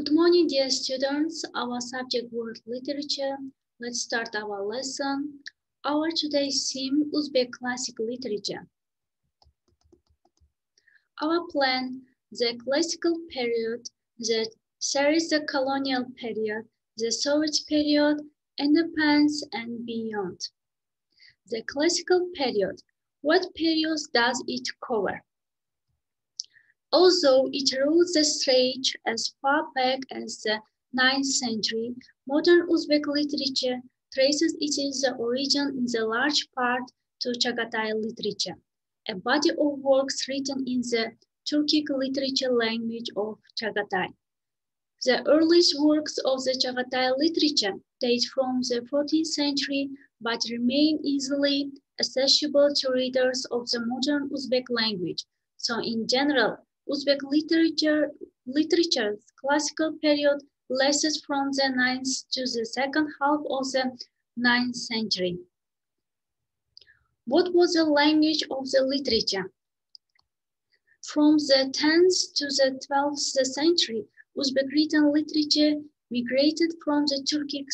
Good morning, dear students. Our subject world literature. Let's start our lesson. Our today's theme, Uzbek classic literature. Our plan, the classical period, the series, the colonial period, the Soviet period, independence and beyond. The classical period. What periods does it cover? Although it rules the stage as far back as the 9th century, modern Uzbek literature traces its origin in the large part to Chagatai literature, a body of works written in the Turkic literature language of Chagatai. The earliest works of the Chagatai literature date from the 14th century but remain easily accessible to readers of the modern Uzbek language. So in general, Uzbek literature's classical period lasts from the 9th to the second half of the 9th century. What was the language of the literature? From the 10th to the 12th century, Uzbek written literature migrated from the Turkic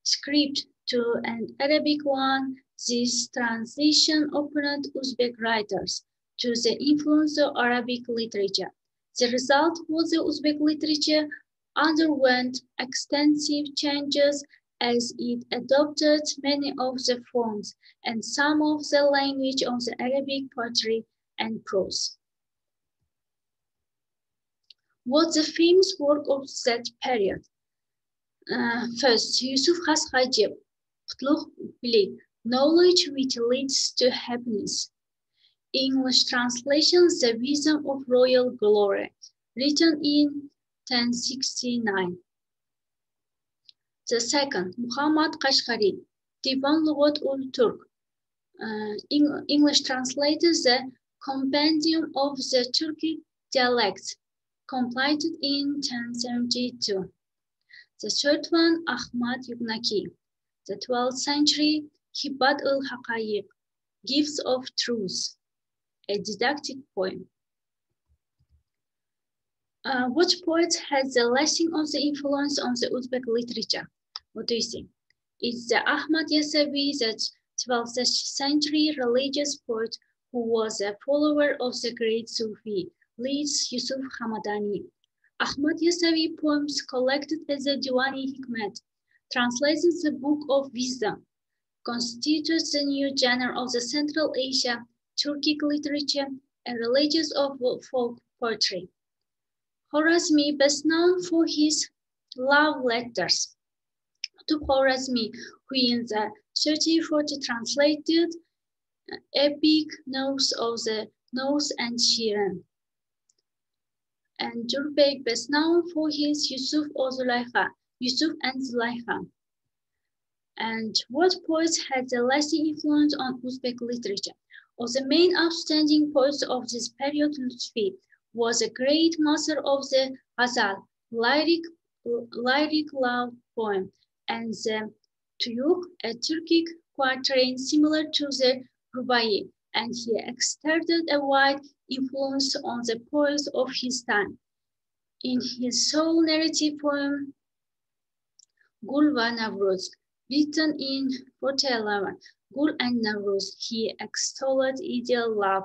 script to an Arabic one. This transition opened Uzbek writers to the influence of Arabic literature. The result was the Uzbek literature underwent extensive changes as it adopted many of the forms and some of the language of the Arabic poetry and prose. What's the famous work of that period? First, Yusuf Has Hajib, Knowledge which leads to happiness. English translation, The Wisdom of Royal Glory, written in 1069. The second, Muhammad Qashqari, Divan Lugat ul-Turk, English translated, The Compendium of the Turkic Dialects, completed in 1072. The third one, Ahmad Yugnaki, the 12th century, Hibat al-Haqayiq, Gifts of Truth, a didactic poem. What poet has the lasting of the influence on the Uzbek literature? What do you think? It's the Ahmad Yasavi, the 12th century religious poet who was a follower of the great Sufi, leads Yusuf Hamadani. Ahmad Yasavi poems collected as the Diwani Hikmet, translated the Book of Wisdom, constitutes the new genre of the Central Asia Turkic literature, a religious of folk poetry. Khwarazmi, best known for his love letters to Khwarazmi, who in the 1340 translated epic Norse of the North and Shiran. And Jurbek, best known for his Yusuf and Zulaikha. And what poets had the lasting influence on Uzbek literature? Of the main outstanding poets of this period, Lutfi was a great master of the ghazal, lyric love poem, and the tuyuk, a Turkic quatrain similar to the rubai, and he exerted a wide influence on the poets of his time. In his sole narrative poem, Gul va Navruz, written in 1411, Gul and Navruz, he extolled ideal love,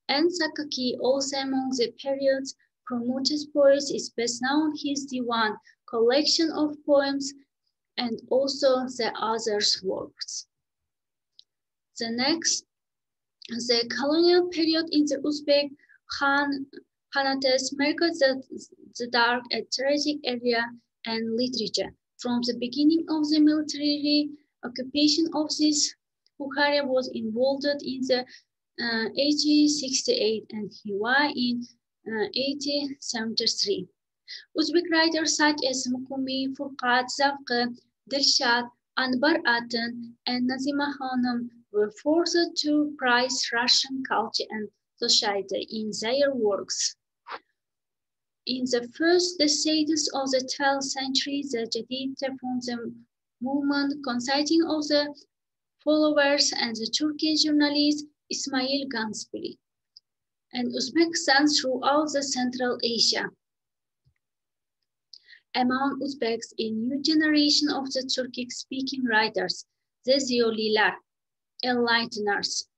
and Sakaki, also among the period's promoted poets, is best known his Diwan, collection of poems, and also the others' works. The next, the colonial period in the Uzbek Khanates marked the dark and tragic era and literature. From the beginning of the military occupation of this, Bukhara was involved in the 1868 and Hiwa in 1873. Uzbek writers such as Mukumi, Furqat, Zavq, Dilshad, Anbar Atan, and Nazima Khanum were forced to praise Russian culture and society in their works. In the first decades of the 12th century, the Jadid Reform movement consisting of the followers and the Turkish journalist Ismail Gansperi and Uzbek sons throughout the Central Asia. Among Uzbeks, a new generation of the Turkic-speaking writers, the Ziyoliler, enlighteners,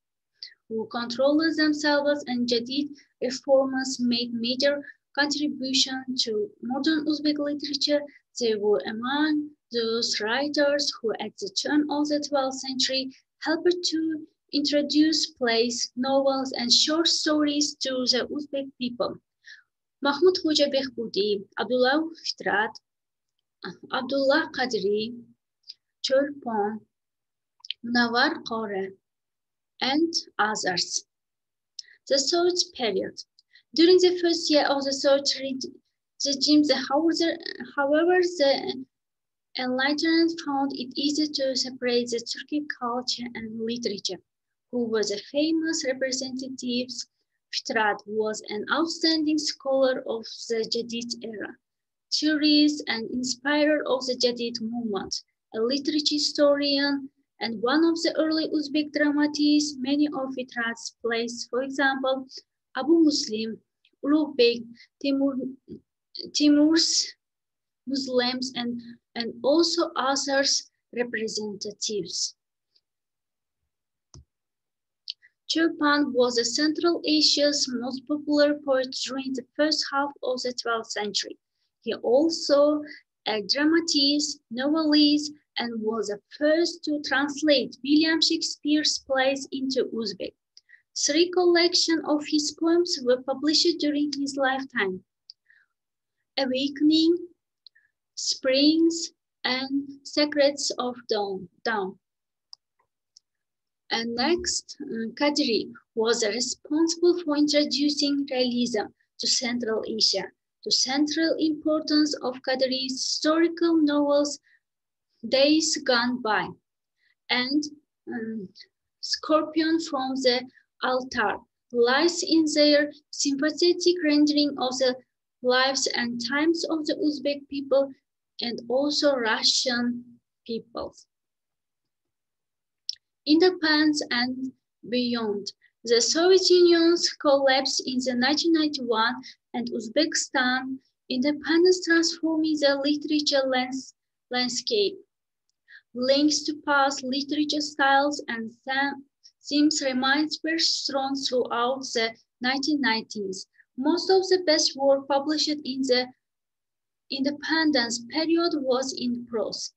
who controlled themselves and Jadid reformers made major contribution to modern Uzbek literature. They were among those writers who at the turn of the 12th century helped to introduce plays, novels, and short stories to the Uzbek people. Mahmud Hoca Behbudi, Abdullah Fitrat, Abdullah Qadri, Chulpon, Munawar Qore, and others. The third period. During the first year of the third regime, however, the enlightened found it easy to separate the Turkic culture and literature. Who was a famous representative? Fitrat was an outstanding scholar of the Jadid era, theorist and inspirer of the Jadid movement, a literature historian, and one of the early Uzbek dramatists. Many of Fitrat's plays, for example, Abu Muslim, Ulugh Beg, Timur's Muslims, and also others representatives. Chulpan was Central Asia's most popular poet during the first half of the 12th century. He also a dramatist, novelist, and was the first to translate William Shakespeare's plays into Uzbek. 3 collections of his poems were published during his lifetime: Awakening, Springs, and Secrets of Dawn. And next, Qadri was responsible for introducing realism to Central Asia. The central importance of Qadri's historical novels, Days Gone By, and Scorpion from the Altar, lies in their sympathetic rendering of the lives and times of the Uzbek people and also Russian peoples. Independence and beyond. The Soviet Union's collapse in the 1991 and Uzbekistan independence transforming the literature landscape. Links to past literature styles and themes remained very strong throughout the 1990s. Most of the best work published in the independence period was in prose.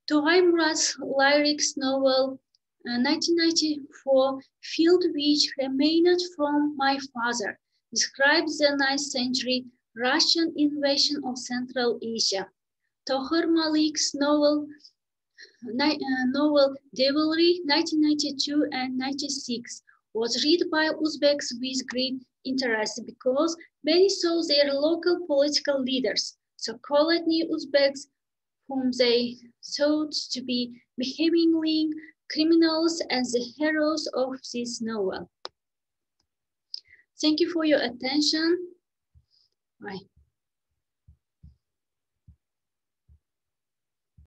Tugay Murat's lyrics novel 1994, Field Which Remained from My Father, describes the 9th century Russian invasion of Central Asia. Tohir Malik's novel Devilry 1992 and 96 was read by Uzbeks with great interest because many saw their local political leaders, so-called new Uzbeks, whom they thought to be behaving like criminals, as the heroes of this novel. Thank you for your attention. Bye.